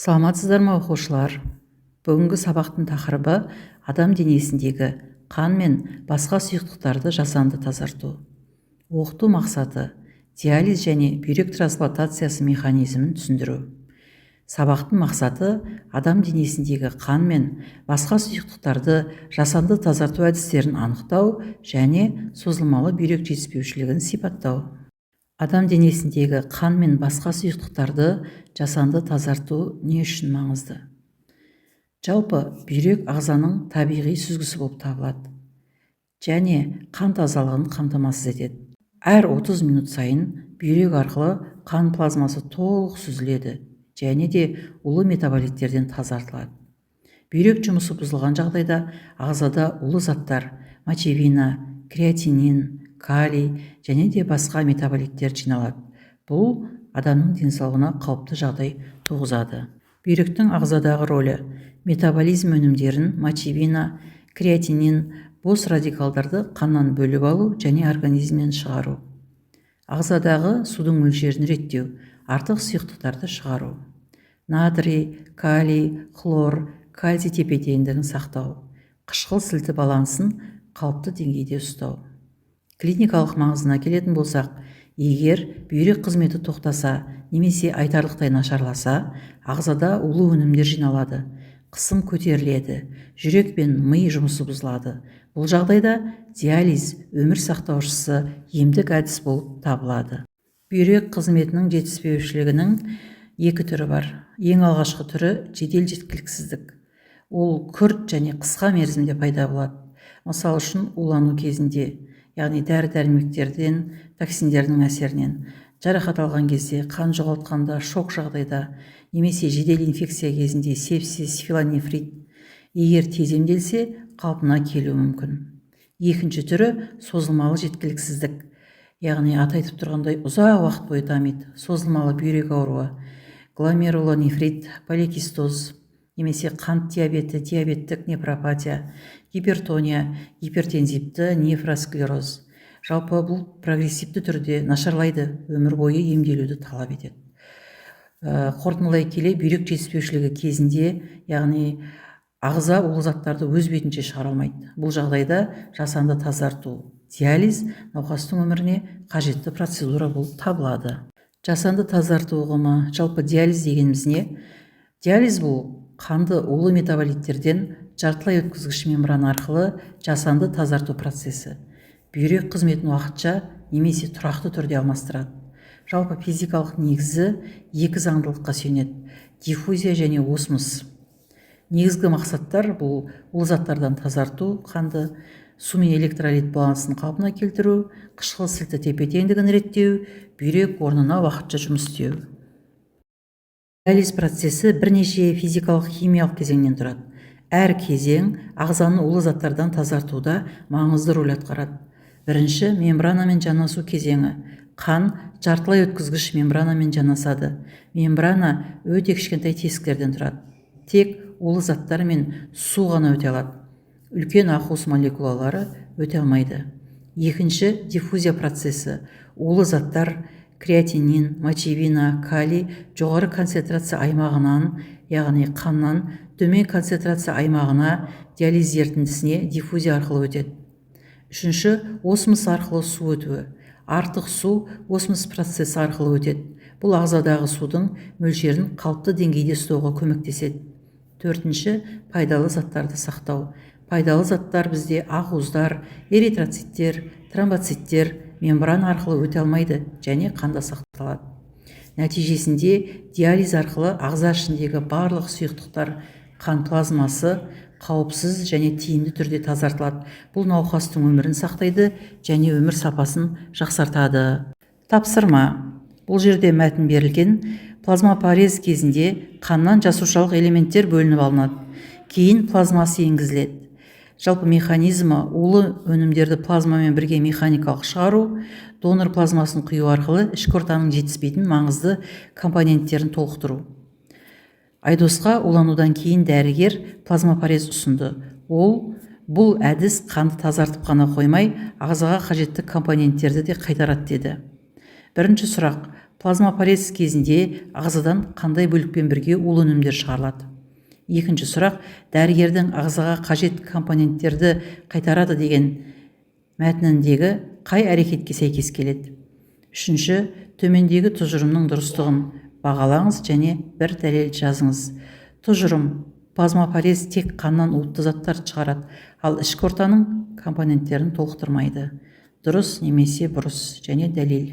Саламатсыздар ма оқушылар? Бүгінгі сабақтың тақырыбы адам денесіндегі қан мен басқа сұйықтықтарды жасанды тазарту. Оқыту мақсаты диализ және бүйрек трансплантациясы механизмін түсіндіру. Сабақтың мақсаты адам денесіндегі қан мен басқа сұйықтықтарды жасанды тазарту әдістерін анықтау және созылмалы бүйрек жетіспеушілігін сипаттау. Адам денесіндегі қан мен басқа сұйықтықтарды жасанды тазарту не үшін маңызды? Жалпы бүйрек ағзаның табиғи сүзгісі болып табылады және қан тазалығын қамтамасыз етеді. Әр 30 минут сайын бүйрек арқылы қан плазмасы толық сүзіледі және де улы метаболиттерден тазартылады. Бүйрек жұмысы бұзылған жағдайда ағзада улы заттар мочевина, креатинин, калий және де басқа метаболиттер жиналады. Бұл адамның денсаулығына қауіпті жағдай туғызады. Бүйректің ағзадағы рөлі: метаболизм өнімдерін мочевина, креатинин, бос радикалдарды қаннан бөліп алу және организмнен шығару. Ағзадағы судың мөлшерін реттеу, артық сұйықтықтарды шығару. Натрий, калий, хлор, кальций тепе-теңдігін сақтау. Қышқыл сілті балансын қалыпты деңгейде ұстау. Клиникалық маңызына келетін болсақ, егер бүйрек қызметі тоқтаса немесе айтарлықтай нашарласа, ағзада улы өнімдер жиналады, қысым көтеріледі, жүрек пен ми жұмысы бұзылады. Бұл жағдайда диализ өмір сақтаушысы емдік әдіс болып табылады. Бүйрек қызметінің жетіспеушілігінің екі түрі бар. Ең алғашқы түрі жедел жеткіліксіздік. Ол күрт және қысқа мерзімде пайда болады. Мысалы үшін улану кезінде, яғни дәрі-дәрмектерден, токсиндердің әсерінен, жарақат алған кезде, қан жоғалтқанда, шок жағдайда, немесе жедел инфекция кезінде сепсис, пилонефрит. Егер тез емделсе, қалпына келуі мүмкін. Екінші түрі созылмалы жеткіліксіздік, яғни аты айтып тұрғандай ұзақ уақыт бойы дамиды. Созылмалы бүйрек ауруы, гломерулонефрит, поликистоз, немесе қант диабеті, диабеттік нефропатия, гипертония, гипертензивті нефросклероз. Жалпы бұл прогрессивті түрде нашарлайды, өмір бойы емделуді талап етеді. Қорытындылай келе, бүйрек жетіспеушілігі кезінде, яғни ағза улы заттарды өз бетінше шығара алмайды. Бұл жағдайда жасанды тазарту, диализ науқастың өміріне қажетті процедура болып табылады. Жасанды тазарту ұғымы, жалпы диализ дегеніміз не? Диализ бұл қанды улы метаболиттерден жартылай өткізгіш мембрана арқылы жасанды тазарту процесі. Бүйрек қызметін уақытша немесе тұрақты түрде алмастырады. Жалпы физикалық негізі екі заңдылыққа сүйенеді: диффузия және осмос. Негізгі мақсаттар бұл улы заттардан тазарту қанды, су мен электролит балансын қалпына келтіру, қышқыл сілті тепе-теңдігін реттеу, бүйрек орнына уақытша жұмыс істеу. Диализ процесі бірнеше физикалық химиялық кезеңнен тұрады. Әр кезең ағзаны улы заттардан тазартуда маңызды рөл атқарады. Бірінші, мембранамен жанасу кезеңі. Қан жартылай өткізгіш мембранамен жанасады. Мембрана өте кішкентай тесіктерден тұрады. Тек улы заттар мен су ғана өте алады. Үлкен ақуыз молекулалары өте алмайды. Екінші, диффузия процесі. Улы заттар креатинин, мочевина, калий жоғары концентрация аймағынан, яғни қаннан төмен концентрация аймағына диализ ерітіндісіне диффузия арқылы өтеді. Үшінші, осмос арқылы су өтуі. Артық су осмос процесі арқылы өтеді. Бұл ағзадағы судың мөлшерін қалыпты деңгейде ұстауға көмектеседі. Төртінші, пайдалы заттарды сақтау. Пайдалы заттар бізде ақуыздар, эритроциттер, тромбоциттер мембрана арқылы өте алмайды және қанда сақталады. Нәтижесінде диализ арқылы ағза ішіндегі барлық сұйықтықтар, қан плазмасы қауіпсіз және тиімді түрде тазартылады. Бұл науқастың өмірін сақтайды және өмір сапасын жақсартады. Тапсырма. Бұл жерде мәтін берілген. Плазмапарез кезінде қаннан жасушалық элементтер бөлініп алынады. Кейін плазмасы енгізіледі. Жалпы механизмі улы өнімдерді плазмамен бірге механикалық шығару, донор плазмасын құю арқылы ішкі ортаның жетіспейтін маңызды компоненттерін толықтыру. Айдосқа уланудан кейін дәрігер плазмапарез ұсынды. Бұл әдіс қанды тазартып қана қоймай, ағзаға қажетті компоненттерді де қайтарады деді. Бірінші сұрақ: плазмафорез кезінде ағзадан қандай бөлікпен бірге улы өнімдер шығарылады? Екінші сұрақ, дәрігердің ағзаға қажет компоненттерді қайтарады деген мәтініндегі қай әрекетке сәйкес келеді? Үшінші, төмендегі тұжырымның дұрыстығын бағалаңыз және бір дәлел жазыңыз. Тұжырым: плазмафорез тек қаннан уытты заттарды шығарады, ал ішкі ортаның компоненттерін толықтырмайды. Дұрыс немесе бұрыс және дәлел.